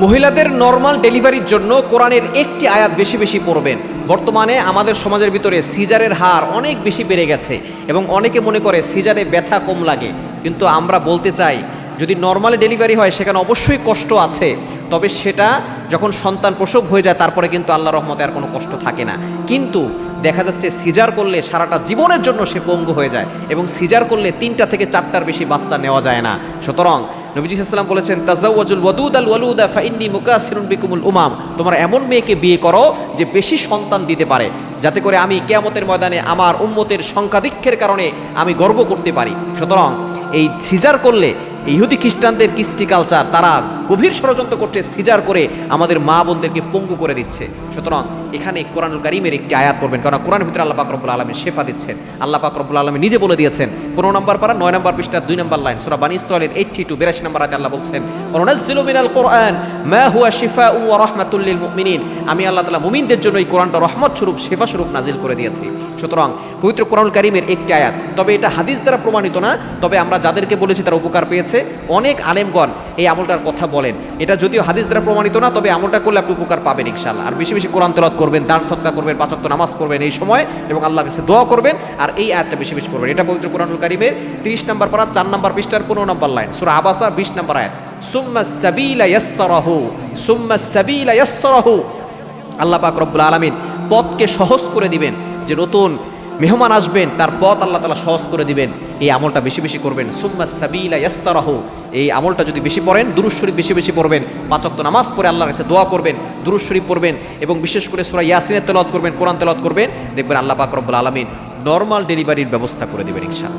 মহিলাদের নরমাল ডেলিভারির জন্য কোরআনের একটি আয়াত বেশি বেশি পড়বেন। বর্তমানে আমাদের সমাজের ভিতরে সিজারের হার অনেক বেশি বেড়ে গেছে এবং অনেকে মনে করে সিজারে ব্যথা কম লাগে, কিন্তু আমরা বলতে চাই যদি নরমালি ডেলিভারি হয় সেখানে অবশ্যই কষ্ট আছে, তবে সেটা যখন সন্তান প্রসব হয়ে যায় তারপরে কিন্তু আল্লাহ রহমতে আর কোনো কষ্ট থাকে না। কিন্তু দেখা যাচ্ছে সিজার করলে সারাটা জীবনের জন্য সে পঙ্গু হয়ে যায় এবং সিজার করলে 3টা থেকে 4টার বেশি বাচ্চা নেওয়া যায় না। সুতরাং নবীজি সাল্লাল্লাহু আলাইহি ওয়াসাল্লাম বলেছেন, তাজাওয়াজুল ওয়াদুদ আল ওয়ালুদা ফাইন্নী মুকাসিরুন বিকুমুল উমাম, তোমরা এমন মেয়েকে বিয়ে করো যে বেশি সন্তান দিতে পারে, যাতে করে আমি কিয়ামতের ময়দানে আমার উম্মতের সংখ্যাধিক্যের কারণে আমি গর্ব করতে পারি। সুতরাং এই সিজার করলে ইহুদি খ্রিস্টানদের কৃষ্টি কালচার তারা গভীর ষড়যন্ত্র করতে সিজার করে আমাদের মা বোনদেরকে পঙ্গু করে দিচ্ছে। সুতরাং এখানে কোরআনুল কারীমের একটি আয়াত পড়বেন, কারণ কোরআনের ভিতরে আল্লাহ পাক রব্বুল আলামিন শেফা দিচ্ছেন। আল্লাহ পাক রব্বুল আলামিন নিজে বলে দিয়েছেন 15 নম্বর পারা 9 নম্বর পৃষ্ঠা 2 নম্বর লাইন সূরা বানী ইসরাঈলের 82 নম্বর আয়াতে আল্লাহ বলছেন, ওয়ানাজ্জিলু মিনাল কুরআন মা হুয়া শিফাউ ওয়া রাহমাতুল লিল মুমিনিন, আমি আল্লাহ তাআলা মুমিনদের জন্য এই কোরআনটা রহমত স্বরূপ শেফা স্বরূপ নাজিল করে দিয়েছি। সুতরাং পবিত্র কোরআনুল কারীমের একটি আয়াত, তবে এটা হাদিস দ্বারা প্রমাণিত না, তবে আমরা যাদেরকে বলেছি তারা উপকার পেয়েছে। অনেক আলেমগণ এই আমলটার কথা বলেন, এটা যদিও হাদিস দ্বারা প্রমাণিত না, তবে আমলটা করলে আপনি উপকার পাবেন ইনশাআল্লাহ। আর বেশি বেশি কোরআন তেলাওয়াত করবেন, দান সদকা করবেন, 5 ওয়াক্ত নামাজ পড়বেন এই সময় এবং আল্লাহর কাছে দোয়া করবেন, আর এই আয়াতটা বেশি বেশি করবেন। এটা পবিত্র কোরআনুল কারীমের 30 নম্বর পারা 4 নম্বর পৃষ্ঠার 15 নম্বর লাইন সূরা আবাসা 20 নম্বর আয়াত, সুম্মাস সাবিলা ইয়াসসারাহু, সুম্মাস সাবিলা ইয়াসসারাহু, আল্লাহ পাক রব্বুল আলামিন পথকে সহজ করে দিবেন। যে নতুন মেহমান আসবেন তার পথ আল্লাহ তাআলা সহজ করে দিবেন। এই আমলটা বেশি বেশি করবেন, সুম্মাস সাবিলা ইয়াসসারাহু। এই আমলটা যদি বেশি পড়েন, দুরূদ শরীফ বেশি বেশি পড়বেন, 5 ওয়াক্ত নামাজ পড়ে আল্লাহর কাছে দোয়া করবেন, দুরূদ শরীফ পড়বেন এবং বিশেষ করে সূরা ইয়াসিনের তেলাওয়াত করবেন, কোরআন তেলাওয়াত করবেন, দেখবেন আল্লাহ পাক রব্বুল আলামিন নরমাল ডেলিভারির ব্যবস্থা করে দিবেন ইনশাআল্লাহ।